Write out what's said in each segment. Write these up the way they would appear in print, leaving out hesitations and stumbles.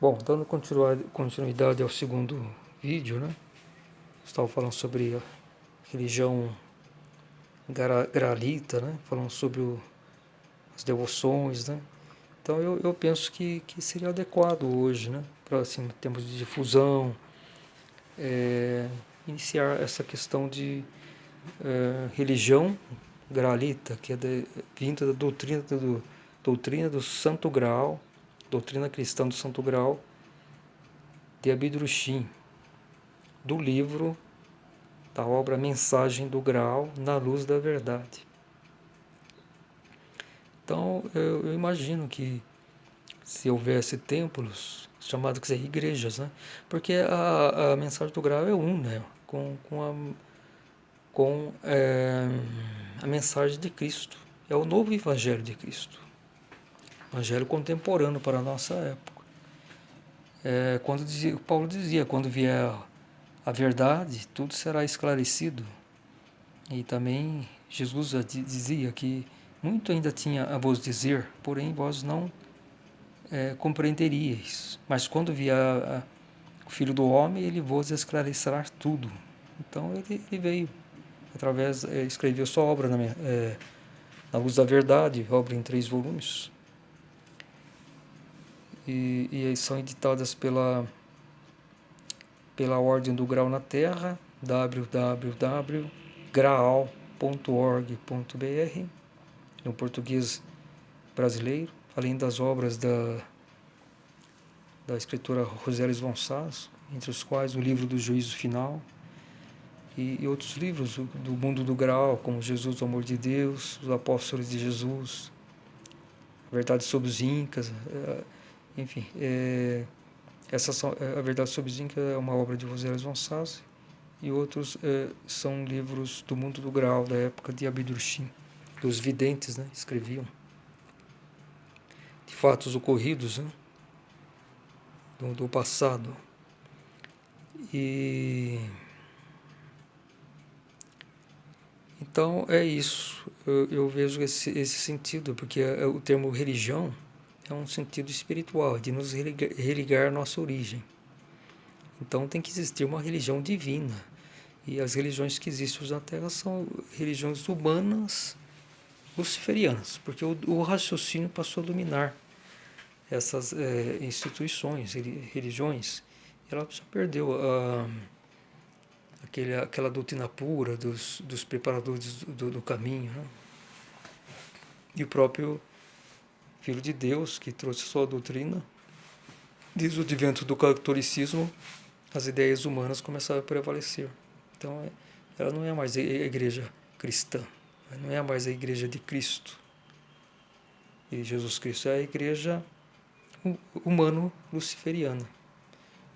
Bom, dando continuidade ao segundo vídeo, né? Estava falando sobre a religião gralita, né? Falando sobre as devoções, né? Então eu penso que seria adequado hoje, né? Para assim, em termos de difusão, iniciar essa questão de religião gralita, que é vinda da doutrina do Santo Graal, doutrina cristã do Santo Graal, de Abidrushim, do livro da obra Mensagem do Graal na Luz da Verdade. Então eu imagino que se houvesse templos, chamados que dizer, igrejas, né? Porque a mensagem do Graal é una com a mensagem de Cristo. É o novo Evangelho de Cristo. Evangelho contemporâneo para a nossa época. Paulo dizia, quando vier a verdade, tudo será esclarecido. E também Jesus dizia que muito ainda tinha a vos dizer, porém vós não compreenderíeis. Mas quando vier o Filho do Homem, ele vos esclarecerá tudo. Então ele veio, escreveu sua obra na Luz da Verdade, obra em 3 volumes. E são editadas pela Ordem do Grau na Terra, www.graal.org.br, no português brasileiro, além das obras da escritora Rosélia Gonçalves, entre os quais o livro do Juízo Final e outros livros do mundo do grau, como Jesus, o Amor de Deus, os Apóstolos de Jesus, a Verdade sobre os Incas, enfim, a Verdade sobre os Incas é uma obra de Rosélia Gonçalves e outros são livros do mundo do grau, da época de Abidrushim, dos videntes, né, escreviam de fatos ocorridos, né, do passado. E então é isso, eu vejo esse sentido, porque o termo religião é um sentido espiritual, de nos religar à nossa origem. Então tem que existir uma religião divina, e as religiões que existem hoje na Terra são religiões humanas luciferianas, porque o raciocínio passou a dominar essas instituições, religiões. Ela já perdeu aquela doutrina pura dos preparadores do caminho, né? E o próprio Filho de Deus, que trouxe sua doutrina, diz o advento do catolicismo, as ideias humanas começaram a prevalecer. Então ela não é mais a igreja cristã, não é mais a igreja de Cristo e Jesus Cristo, é a igreja humano-luciferiana,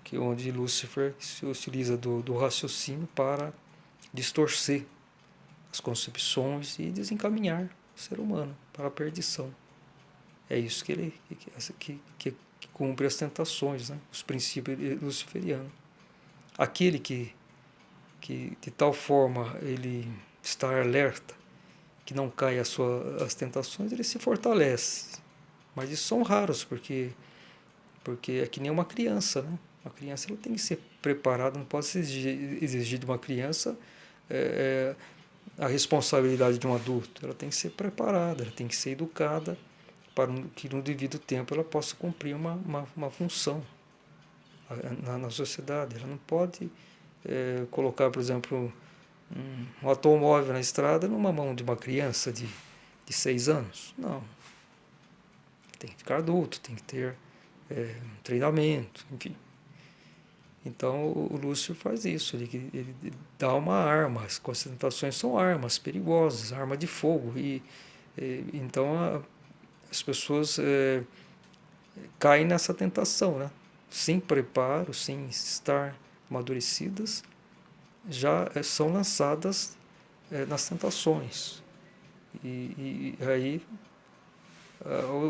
que é onde Lúcifer se utiliza do raciocínio para distorcer as concepções e desencaminhar o ser humano para a perdição. É isso que ele que cumpre as tentações, né? Os princípios luciferianos. Aquele que de tal forma ele está alerta, que não cai as tentações, ele se fortalece. Mas isso são raros, porque é que nem uma criança, né? Uma criança ela tem que ser preparada, não pode se exigir de uma criança a responsabilidade de um adulto. Ela tem que ser preparada, ela tem que ser educada para que no devido tempo ela possa cumprir uma função na sociedade. Ela não pode colocar, por exemplo, um automóvel na estrada numa mão de uma criança de 6 anos. Não. Tem que ficar adulto, tem que ter treinamento, enfim. Então o Lúcio faz isso, ele dá uma arma, as concentrações são armas perigosas, arma de fogo, então as pessoas caem nessa tentação, né? Sem preparo, sem estar amadurecidas, já são lançadas nas tentações. E aí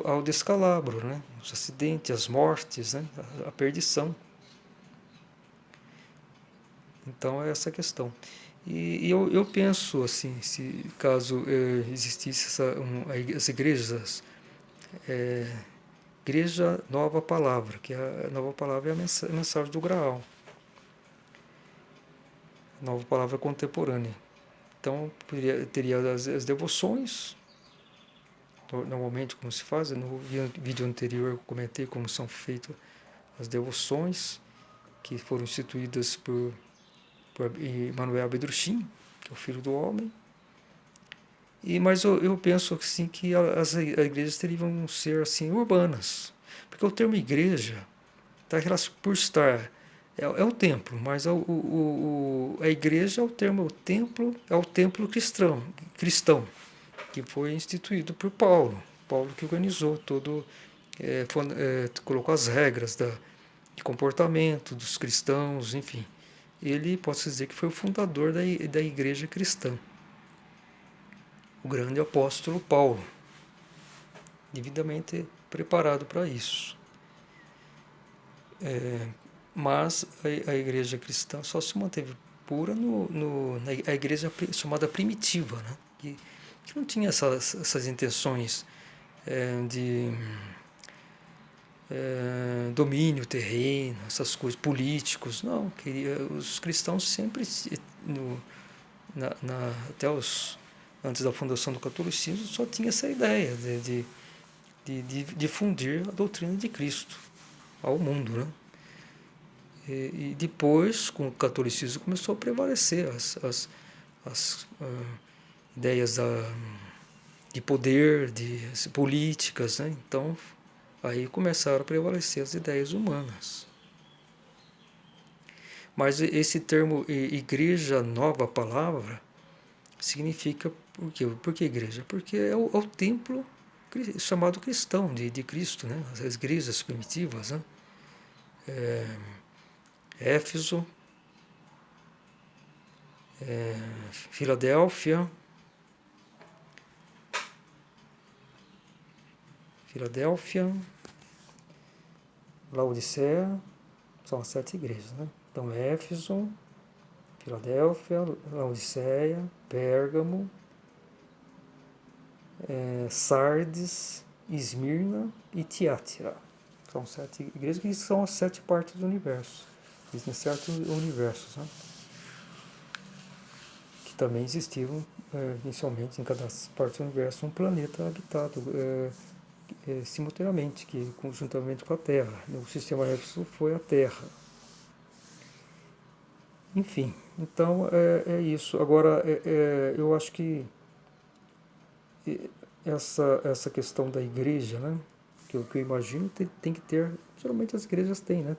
ao descalabro, né? Os acidentes, as mortes, né? A perdição. Então é essa questão. E eu penso assim, se caso existisse as igrejas Igreja Nova Palavra, que a Nova Palavra é a mensagem do Graal. Nova Palavra contemporânea. Então, teria as devoções, normalmente como se faz. No vídeo anterior eu comentei como são feitas as devoções, que foram instituídas por Emmanuel Abedruchim, que é o Filho do Homem. Mas eu penso assim, que as igrejas teriam ser assim, urbanas, porque o termo igreja está por estar é o templo, mas a igreja é o termo, o templo é o templo cristão, que foi instituído por Paulo que organizou todo, colocou as regras de comportamento dos cristãos, enfim. Ele, posso dizer que foi o fundador da igreja cristã, o grande apóstolo Paulo, devidamente preparado para isso. Mas a igreja cristã só se manteve pura na igreja chamada primitiva, né? que não tinha essas intenções de domínio terreno, essas coisas, políticos. Não, os cristãos sempre, até antes da fundação do catolicismo, só tinha essa ideia de difundir a doutrina de Cristo ao mundo, né? E depois, com o catolicismo, começou a prevalecer as ideias de poder, de políticas, né? Então, aí começaram a prevalecer as ideias humanas. Mas esse termo Igreja Nova Palavra significa por quê? Por que igreja? Porque é o templo chamado cristão, de Cristo, né? As igrejas primitivas, né? Éfeso, Filadélfia, Laodiceia, são as 7 igrejas, né? Então, Éfeso, Filadélfia, Laodiceia, Pérgamo, Sardes, Esmirna e Tiátira. São 7 igrejas que são as 7 partes do universo. Existem 7 universos, né? Que também existiam inicialmente em cada parte do universo um planeta habitado simultaneamente, que conjuntamente com a Terra. O sistema Éfeso foi a Terra. Enfim, então é isso. Agora, eu acho que essa questão da igreja, né, que eu imagino, tem que ter, geralmente as igrejas têm, né,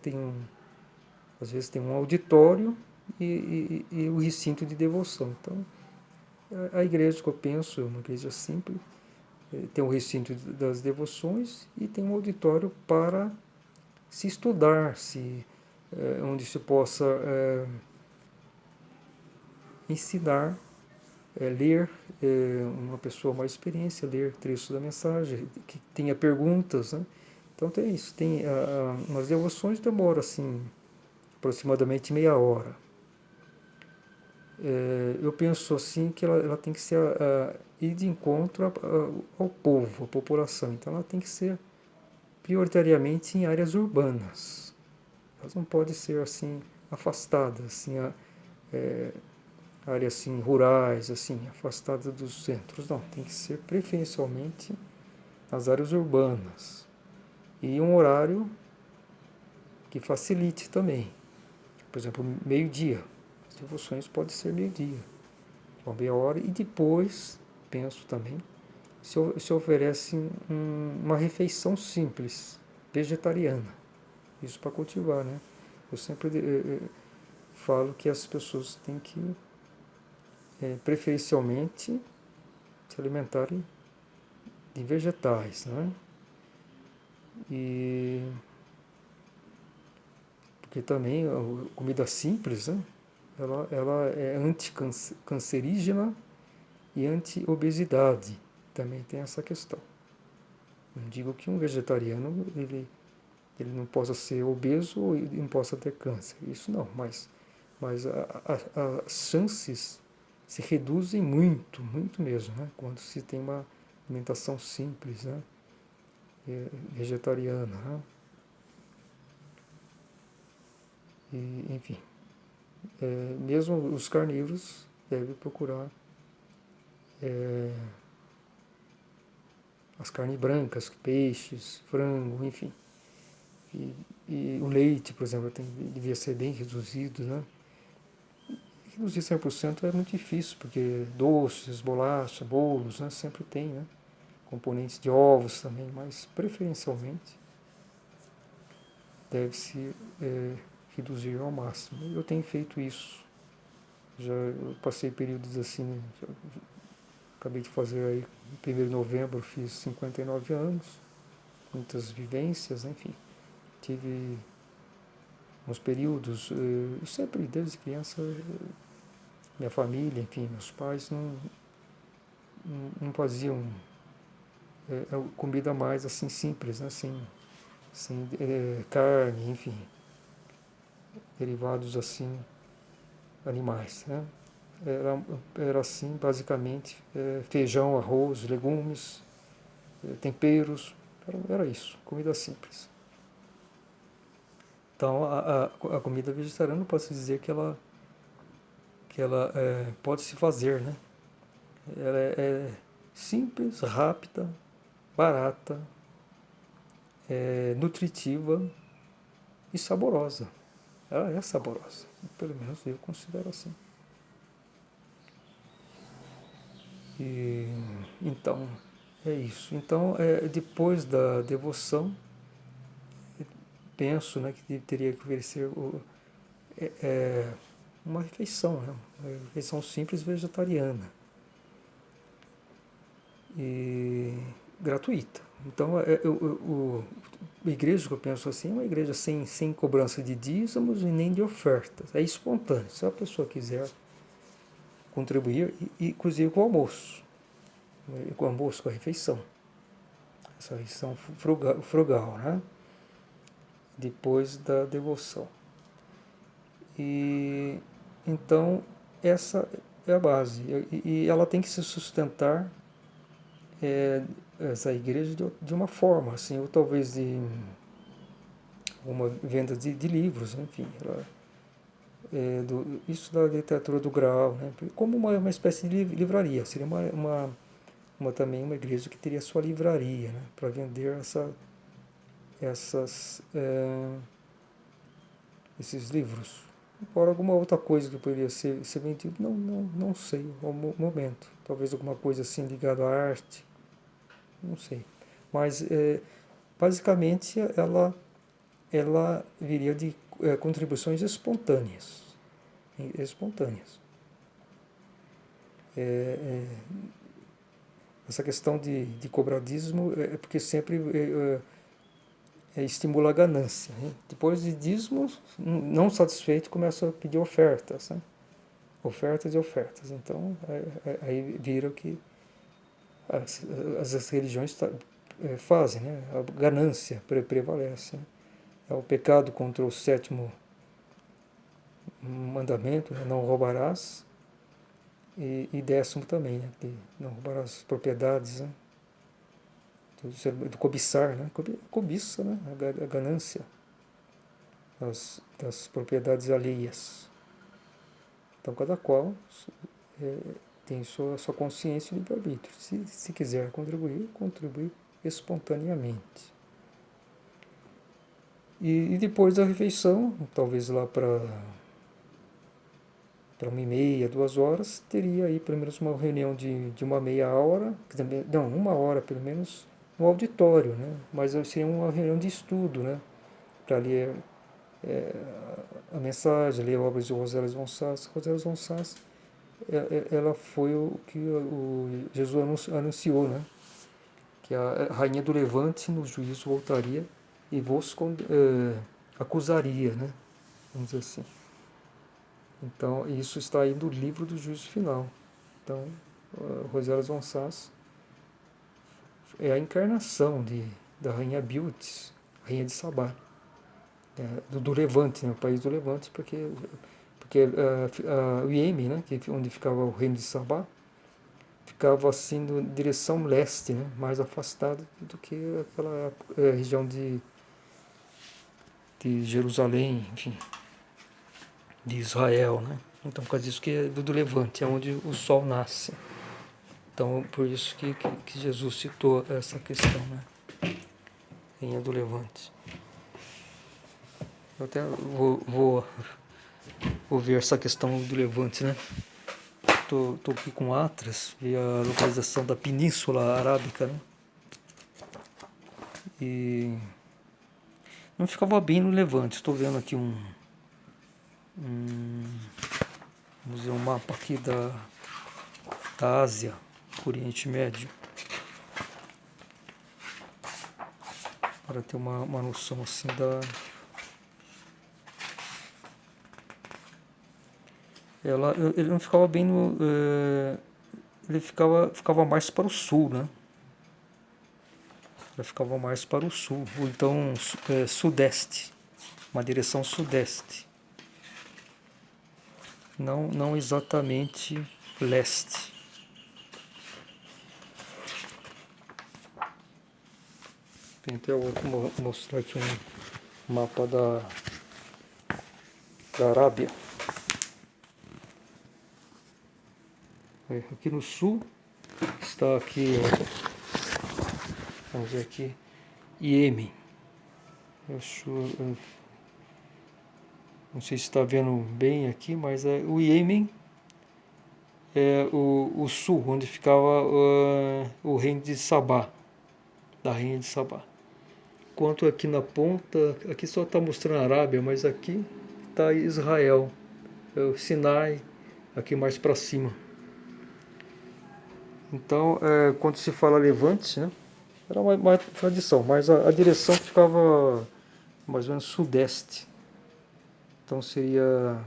às vezes tem um auditório e o recinto de devoção. Então, a igreja que eu penso é uma igreja simples, tem o recinto das devoções e tem um auditório para se estudar, onde se possa ensinar, ler, uma pessoa mais experiência, ler trechos da mensagem, que tenha perguntas, né? Então tem isso, umas devoções demoram assim, aproximadamente meia hora. Eu penso assim que ela tem que ser ir de encontro ao povo, à população. Então ela tem que ser prioritariamente em áreas urbanas. Elas não podem ser assim afastadas, assim, áreas assim rurais, assim afastadas dos centros. Não, tem que ser preferencialmente nas áreas urbanas e um horário que facilite também. Por exemplo, meio-dia. As devoções podem ser meio-dia, uma meia hora, e depois, penso também, se oferece uma refeição simples, vegetariana. Isso para cultivar, né? Eu sempre falo que as pessoas têm que, preferencialmente, se alimentarem de vegetais, né? Porque também a comida simples, né? Ela é anticancerígena e anti-obesidade. Também tem essa questão. Não digo que um vegetariano ele não possa ser obeso ou ele não possa ter câncer. Isso não, mas as chances se reduzem muito, muito mesmo, né? Quando se tem uma alimentação simples, né? vegetariana, né? E, enfim, mesmo os carnívoros devem procurar as carnes brancas, peixes, frango, enfim. E, e o leite, por exemplo, devia ser bem reduzido, né? Reduzir 100% é muito difícil, porque doces, bolacha, bolos, né, sempre tem, né? Componentes de ovos também, mas preferencialmente deve-se reduzir ao máximo. Eu tenho feito isso. Eu passei períodos assim, acabei de fazer aí, no 1º de novembro, fiz 59 anos, muitas vivências, enfim. Tive uns períodos, eu sempre, desde criança, minha família, enfim, meus pais não faziam comida mais assim simples, né? Sem carne, enfim, derivados assim, animais, né? Era assim, basicamente, feijão, arroz, legumes, temperos, era isso, comida simples. Então, a comida vegetariana, posso dizer que ela pode se fazer, né? Ela é simples, rápida, barata, nutritiva e saborosa. Ela é saborosa, pelo menos eu considero assim. E, então, é isso. Então, depois da devoção, penso, né, que teria que oferecer uma refeição, né? Uma refeição simples vegetariana e gratuita. Então, a igreja que eu penso assim é uma igreja sem cobrança de dízimos e nem de ofertas. É espontâneo. Se a pessoa quiser contribuir, inclusive com o almoço, com a refeição. Essa refeição frugal, né? Depois da devoção. E então essa é a base. E ela tem que se sustentar, essa igreja, de uma forma, assim, ou talvez de uma venda de livros, enfim. Isso da literatura do Graal, né? Como uma espécie de livraria. Seria também uma igreja que teria sua livraria, né? Para vender esses livros. Por alguma outra coisa que poderia ser vendido, não sei ao momento. Talvez alguma coisa assim ligada à arte, não sei. Mas, basicamente, ela viria de contribuições espontâneas. Espontâneas. Essa questão de cobradismo é porque sempre estimula a ganância, né? Depois de dízimos, não satisfeito, começa a pedir ofertas, né? Ofertas e ofertas. Então, aí vira o que as religiões fazem, né? A ganância prevalece, né? É o pecado contra o 7º mandamento, né? Não roubarás, e 10º também, né? Não roubarás propriedades, né? Do cobiçar, né? Cobiça, né? A ganância das propriedades alheias. Então, cada qual tem sua consciência e livre-arbítrio. Se quiser contribuir, contribui espontaneamente. E depois da refeição, talvez lá para 1h30, 2 horas, teria aí pelo menos uma reunião de uma meia hora, não, 1 hora pelo menos, no auditório, né? Mas seria uma reunião de estudo, né? Para ler a mensagem, ler obras de Rosélias von Sass. Rosélias von Sass, ela foi o que o Jesus anunciou, né? Que a rainha do Levante no juízo voltaria e vos acusaria, né? Vamos dizer assim. Então, isso está aí no livro do juízo final. Então, Rosélias von Sass é a encarnação da rainha Biltis, rainha de Sabá, do Levante, né? O país do Levante, porque o Iêmen, né? Onde ficava o reino de Sabá, ficava assim em direção leste, né? Mais afastado do que aquela região de Jerusalém, enfim, de Israel, né? Então, por causa disso que é do Levante, é onde o sol nasce. Então, por isso que Jesus citou essa questão, né? Rainha do Levante. Eu até vou ver essa questão do Levante, né? Tô aqui com Atlas e a localização da Península Arábica, né? E não ficava bem no Levante. Estou vendo aqui vamos ver um mapa aqui da Ásia, Oriente Médio, para ter uma noção assim da... ele não ficava bem no... ele ficava mais para o sul, né? Ela ficava mais para o sul, ou então sudeste, uma direção sudeste. Não exatamente leste. Então eu vou mostrar aqui um mapa da Arábia. Aqui no sul está aqui, vamos ver aqui, Iêmen. Não sei se está vendo bem aqui, mas o Iêmen é o sul, onde ficava o reino de Sabá, da rainha de Sabá. Enquanto aqui na ponta, aqui só está mostrando a Arábia, mas aqui está Israel, o Sinai, aqui mais para cima. Então, quando se fala Levante, né, era uma tradição, mas a direção ficava mais ou menos sudeste. Então seria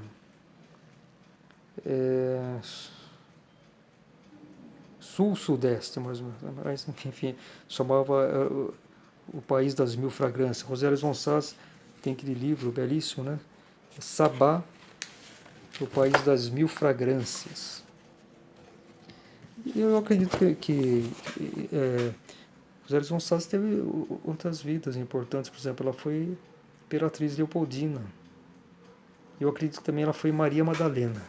sul-sudeste, mais ou menos. Mas, enfim, chamava o país das mil fragrâncias. Roseli Gonçalves tem aquele livro belíssimo, né? Sabá, o país das mil fragrâncias. E eu acredito que Roseli Gonçalves teve outras vidas importantes. Por exemplo, ela foi Imperatriz Leopoldina. Eu acredito que também ela foi Maria Madalena.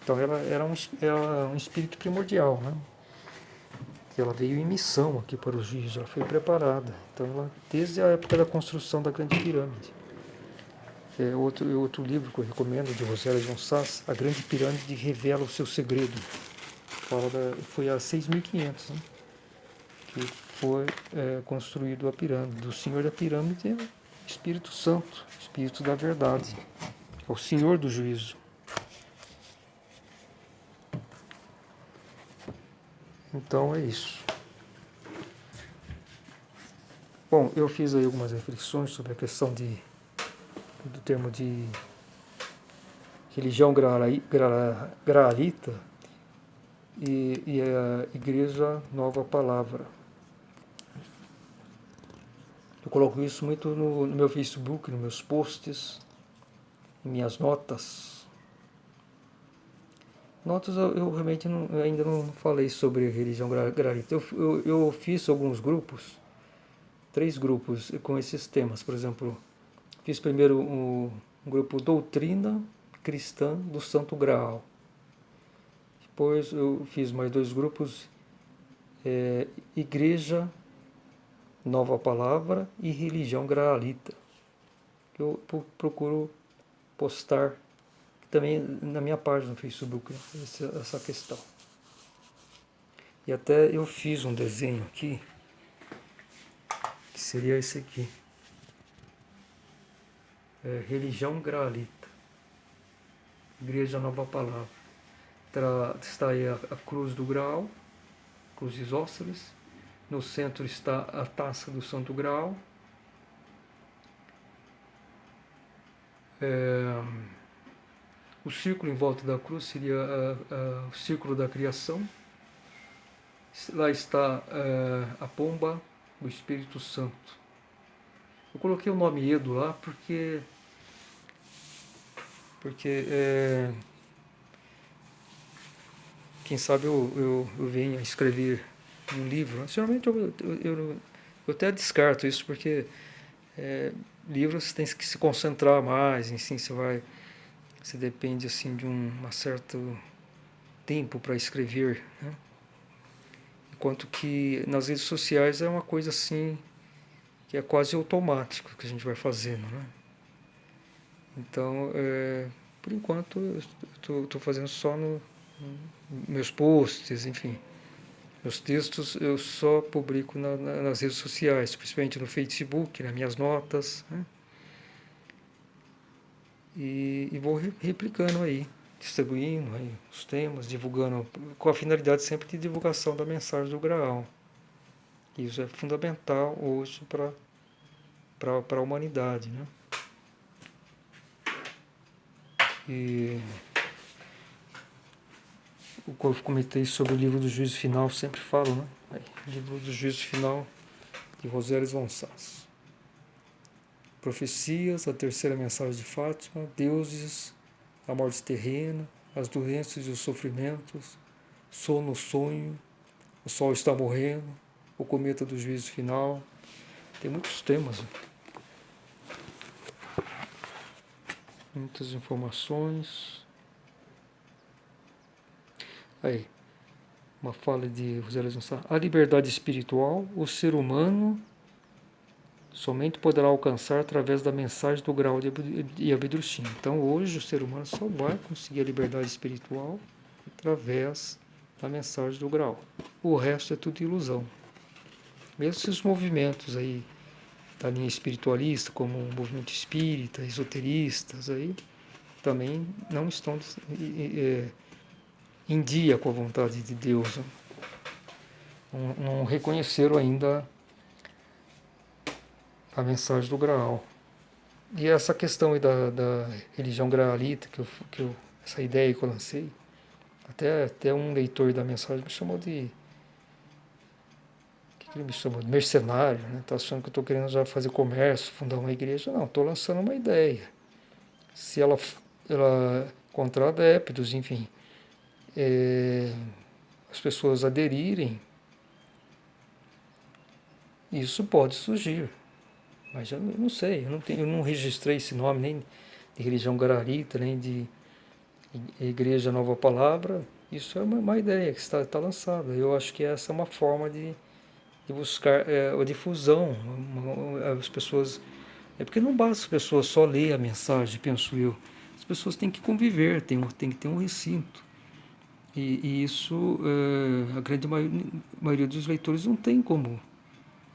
Então ela era um espírito primordial, né? Ela veio em missão aqui para os Giz, ela foi preparada. Então ela, desde a época da construção da Grande Pirâmide. Outro livro que eu recomendo, de Roseli Gonçalves, A Grande Pirâmide Revela o Seu Segredo. Foi há 6.500, né, que foi construído a pirâmide. O Senhor da Pirâmide é o Espírito Santo, Espírito da Verdade, é o Senhor do Juízo. Então é isso. Bom, eu fiz aí algumas reflexões sobre a questão do termo de religião graalita e a Igreja Nova Palavra. Eu coloco isso muito no meu Facebook, nos meus posts, em minhas notas. Notas eu realmente ainda não falei sobre religião graalita. Eu fiz alguns grupos, 3 grupos com esses temas. Por exemplo, fiz primeiro um grupo Doutrina Cristã do Santo Graal. Depois eu fiz mais 2 grupos, Igreja Nova Palavra e Religião Graalita. Eu procuro postar também na minha página no Facebook, essa questão. E até eu fiz um desenho aqui, que seria esse aqui. Religião Graalita, Igreja Nova Palavra. Está aí a cruz do Graal, cruz isósceles. No centro está a taça do Santo Graal. O círculo em volta da cruz seria o círculo da criação. Lá está a pomba, o Espírito Santo. Eu coloquei o nome Edo lá porque quem sabe eu venha escrever um livro, né? Geralmente eu até descarto isso, porque livros você tem que se concentrar mais, assim, você depende assim de um certo tempo para escrever, né? Enquanto que nas redes sociais é uma coisa assim que é quase automático que a gente vai fazendo, né? Então, por enquanto, eu estou fazendo só no meus posts, enfim. Meus textos eu só publico nas redes sociais, principalmente no Facebook, nas minhas notas, né? E vou replicando aí, distribuindo aí os temas, divulgando, com a finalidade sempre de divulgação da mensagem do Graal. Isso é fundamental hoje para a humanidade, né? E o que eu comentei sobre o livro do Juízo Final, sempre falo, né? Livro do Juízo Final, de Rosélis von Sass. Profecias, a terceira mensagem de Fátima, deuses, a morte terrena, as doenças e os sofrimentos, sono, sonho, o sol está morrendo, o cometa do juízo final. Tem muitos temas, né? Muitas informações. Aí, uma fala de Rosélis von Sass. A liberdade espiritual, o ser humano somente poderá alcançar através da mensagem do grau de Abedrushim. Então, hoje, o ser humano só vai conseguir a liberdade espiritual através da mensagem do grau. O resto é tudo ilusão. Mesmo esses movimentos aí da linha espiritualista, como o movimento espírita, esoteristas, aí também não estão em dia com a vontade de Deus. Né? Não reconheceram ainda a mensagem do Graal. E essa questão aí da religião graalita, essa ideia que eu lancei, até um leitor da mensagem me chamou de... O que ele me chamou? De mercenário, né? Tá achando que eu estou querendo já fazer comércio, fundar uma igreja. Não, estou lançando uma ideia. Se ela encontrar adeptos, enfim, as pessoas aderirem, isso pode surgir. Mas eu não sei, eu não registrei esse nome nem de religião graalita, nem de Igreja Nova Palavra. Isso é uma ideia que está lançada. Eu acho que essa é uma forma de buscar a difusão. As pessoas... É porque não basta as pessoas só ler a mensagem, penso eu. As pessoas têm que conviver, tem que ter um recinto. E isso, a grande maioria dos leitores não tem como.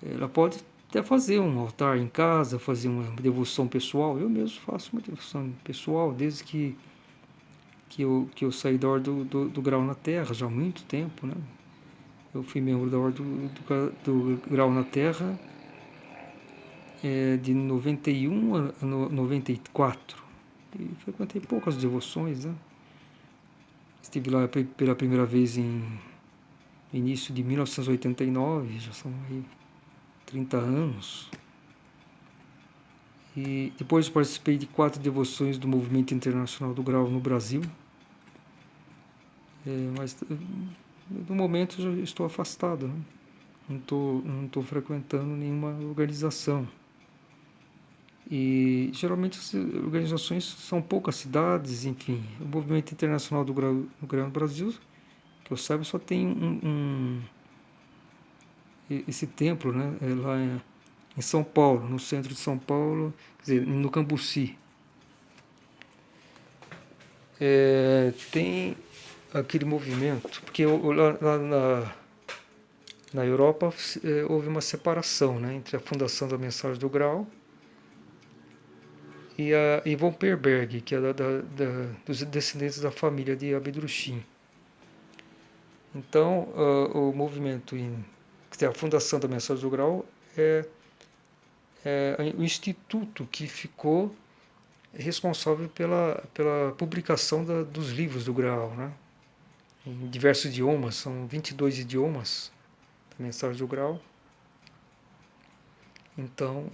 Ela pode até fazer um altar em casa, fazer uma devoção pessoal. Eu mesmo faço uma devoção pessoal, desde que eu saí da Ordem do Grau na Terra, já há muito tempo, né? Eu fui membro da Ordem do Grau na Terra de 91 a 94. E frequentei poucas devoções, né? Estive lá pela primeira vez em início de 1989, já são aí 30 anos. E depois participei de 4 devoções do Movimento Internacional do Grau no Brasil. Mas no momento já estou afastado, né? Não tô frequentando nenhuma organização. E geralmente as organizações são poucas cidades, enfim. O Movimento Internacional do Grau no Brasil, que eu saiba, só tem esse templo, né? Lá em São Paulo, no centro de São Paulo, quer dizer, no Cambuci. Tem aquele movimento, porque lá na Europa houve uma separação, né, entre a fundação da Mensagem do Grau e a Yvonne Perberg, que é dos descendentes da família de Abedrushim. Então, o movimento, a fundação da Mensagem do Grau é o instituto que ficou responsável pela publicação dos livros do Graal, né? Em diversos idiomas, são 22 idiomas da Mensagem do Graal. Então,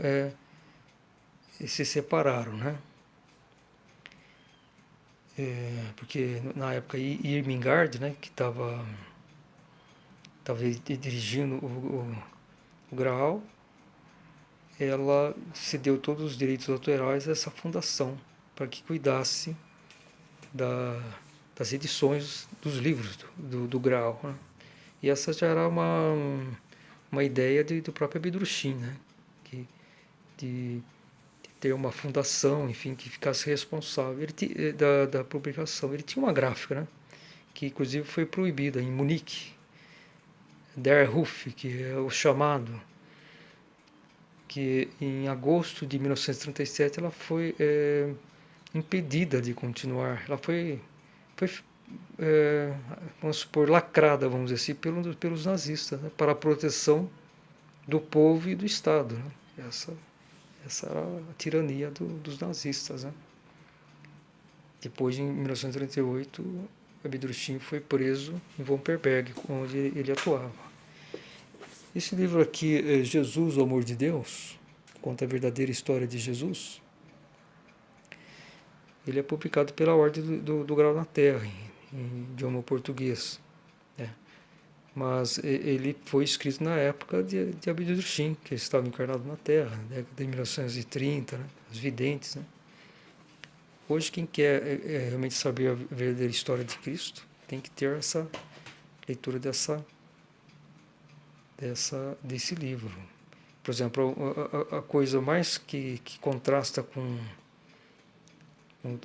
se separaram, né? porque na época Irmingard, né, que estava dirigindo o Graal, ela cedeu todos os direitos autorais a essa fundação para que cuidasse das edições dos livros do Graal, né? E essa já era uma ideia do próprio Abdrushim, né? De ter uma fundação, enfim, que ficasse responsável da publicação. Ele tinha uma gráfica, né? Que inclusive foi proibida em Munique, Der Ruf, que é o chamado, que em agosto de 1937 ela foi impedida de continuar. Ela foi vamos supor, lacrada, vamos dizer assim, pelos nazistas, né, para a proteção do povo e do Estado. Né? Essa era a tirania dos nazistas. Né? Depois, em 1938, Abdrushim foi preso em Womperberg, onde ele atuava. Esse livro aqui, Jesus, o Amor de Deus, conta a verdadeira história de Jesus. Ele é publicado pela Ordem do Grau na Terra, em idioma português. Né? Mas ele foi escrito na época de Abdrushim, que ele estava encarnado na Terra, na década de 1930, né? Os videntes. Né? Hoje, quem quer realmente saber a verdadeira história de Cristo, tem que ter essa leitura desse livro. Por exemplo, a coisa mais que contrasta com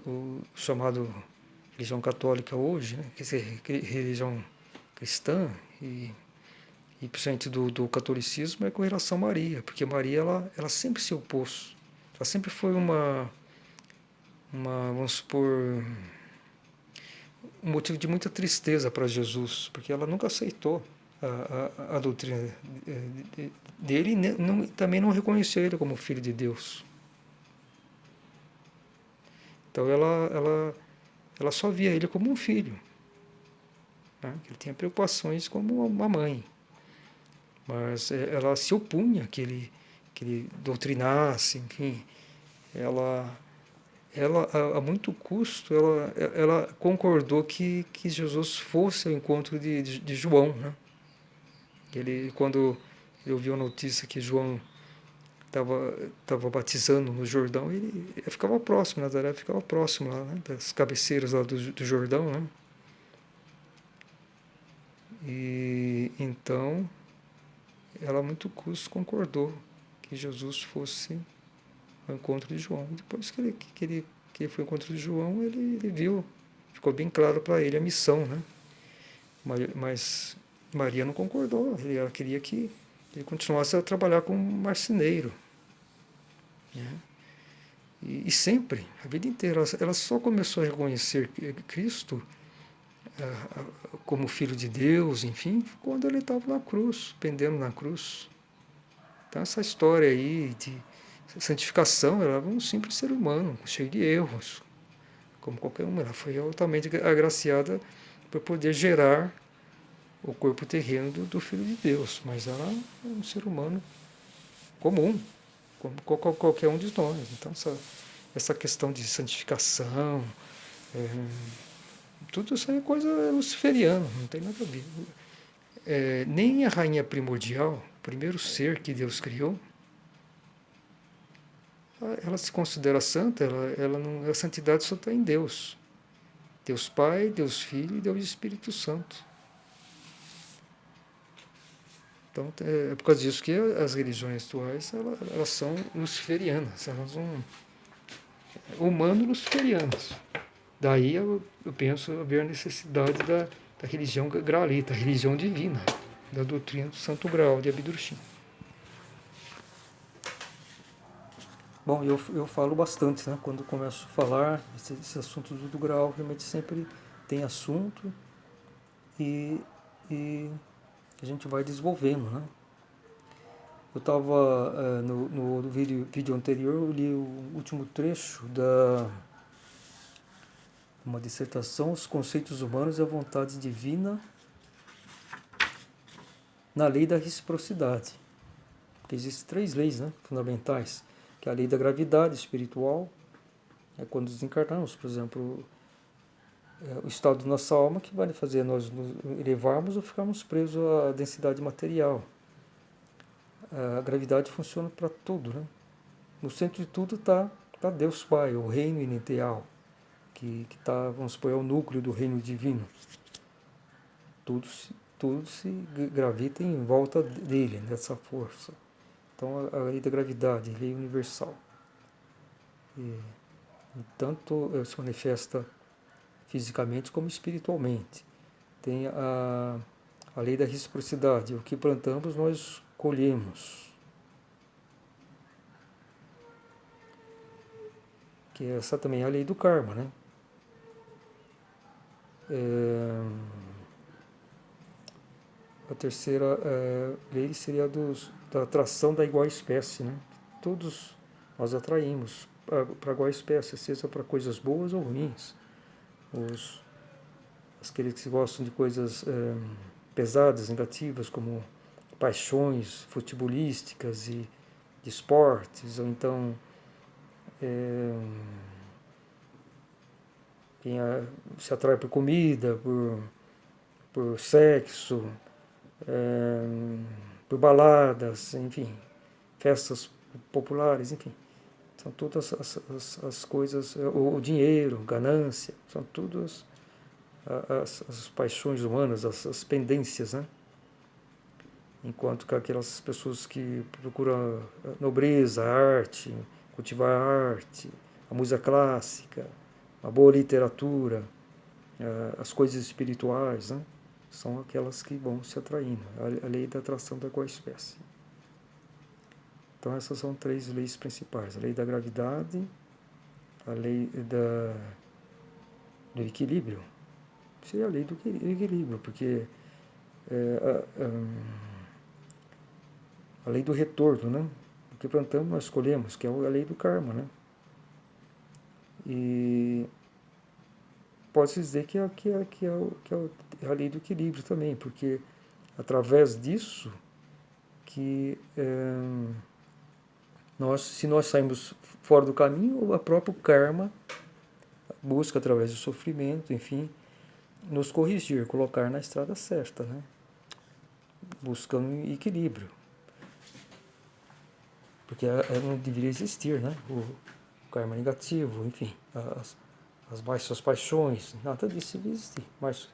o chamado religião católica hoje, né? Quer dizer, religião cristã e principalmente do catolicismo, é com relação a Maria, porque Maria ela sempre se opôs, ela sempre foi vamos supor, um motivo de muita tristeza para Jesus, porque ela nunca aceitou a doutrina dele e também não reconheceu ele como filho de Deus. Então ela só via ele como um filho, né? Ele tinha preocupações como uma mãe, mas ela se opunha que ele doutrinasse, enfim, ela a muito custo ela concordou que Jesus fosse ao encontro de João, né? Quando ele ouviu a notícia que João estava batizando no Jordão, ele ficava próximo, Nazaré ficava próximo lá, né, das cabeceiras lá do Jordão, né? E então ela a muito custo concordou que Jesus fosse ao encontro de João. Depois que ele foi ao encontro de João, ele viu, ficou bem claro para ele a missão, né? Mas Maria não concordou, ela queria que ele continuasse a trabalhar como marceneiro. Né? E sempre, a vida inteira, ela só começou a reconhecer Cristo como Filho de Deus, enfim, quando ele estava na cruz, pendendo na cruz. Então essa história aí de santificação, ela era um simples ser humano, cheio de erros, como qualquer um. Ela foi altamente agraciada por poder gerar o corpo terreno do Filho de Deus, mas ela é um ser humano comum, como qualquer um de nós. Então essa questão de santificação, tudo isso é coisa luciferiana, não tem nada a ver. Nem a rainha primordial, o primeiro ser que Deus criou, ela se considera santa, a santidade só está em Deus. Deus Pai, Deus Filho e Deus Espírito Santo. Então é por causa disso que as religiões atuais elas são luciferianas, elas são humano-luciferianas. Daí eu penso haver a necessidade da religião graalita, a religião divina, da doutrina do Santo Graal de Abdrushim. Bom, eu falo bastante, né? Quando começo a falar esse assunto do Graal, realmente sempre tem assunto e a gente vai desenvolvendo, né? Eu estava no vídeo anterior, eu li o último trecho uma dissertação, Os Conceitos Humanos e a Vontade Divina na Lei da Reciprocidade. Porque existem 3 leis, né, fundamentais, que é a lei da gravidade espiritual, quando desencarnamos, por exemplo, o estado da nossa alma que vai fazer nós nos elevarmos ou ficarmos presos à densidade material. A gravidade funciona para tudo, né? No centro de tudo está Deus Pai, o reino inerteal, que está, vamos supor, é o núcleo do reino divino. Tudo se gravita em volta dele, dessa força. Então a lei da gravidade, lei universal. E tanto se manifesta fisicamente como espiritualmente. Tem a lei da reciprocidade, o que plantamos nós colhemos. Que essa também é a lei do karma, né? A terceira lei seria da atração da igual espécie, né? Todos nós atraímos para igual espécie, seja para coisas boas ou ruins. Aqueles que gostam de coisas pesadas, negativas, como paixões futebolísticas e de esportes, ou então quem se atrai por comida, por sexo, por baladas, enfim, festas populares, enfim. São todas as coisas, o dinheiro, ganância, são todas as paixões humanas, as pendências, né? Enquanto que aquelas pessoas que procuram a nobreza, a arte, cultivar a arte, a música clássica, a boa literatura, as coisas espirituais, né? São aquelas que vão se atraindo, a lei da atração da igual espécie. Então essas são 3 leis principais, a lei da gravidade, a lei do equilíbrio, seria a lei do equilíbrio, porque a lei do retorno, né? O que plantamos nós colhemos, que é a lei do karma, né? E pode-se dizer que é a lei do equilíbrio também, porque através disso que se nós saímos fora do caminho, o próprio karma busca, através do sofrimento, enfim, nos corrigir, colocar na estrada certa, né? Buscando equilíbrio. Porque não deveria existir, né? O karma negativo, enfim, as baixas paixões, nada disso devia existir. Mas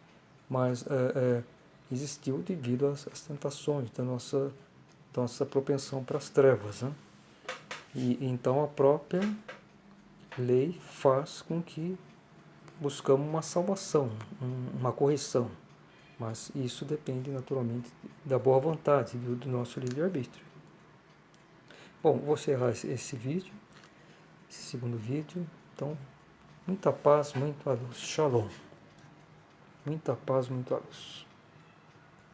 existiu devido às tentações da nossa propensão para as trevas, né? E então a própria lei faz com que buscamos uma salvação, uma correção. Mas isso depende naturalmente da boa vontade, do nosso livre-arbítrio. Bom, vou encerrar esse vídeo, esse segundo vídeo. Então, muita paz, muito a luz. Shalom. Muita paz, muito a luz.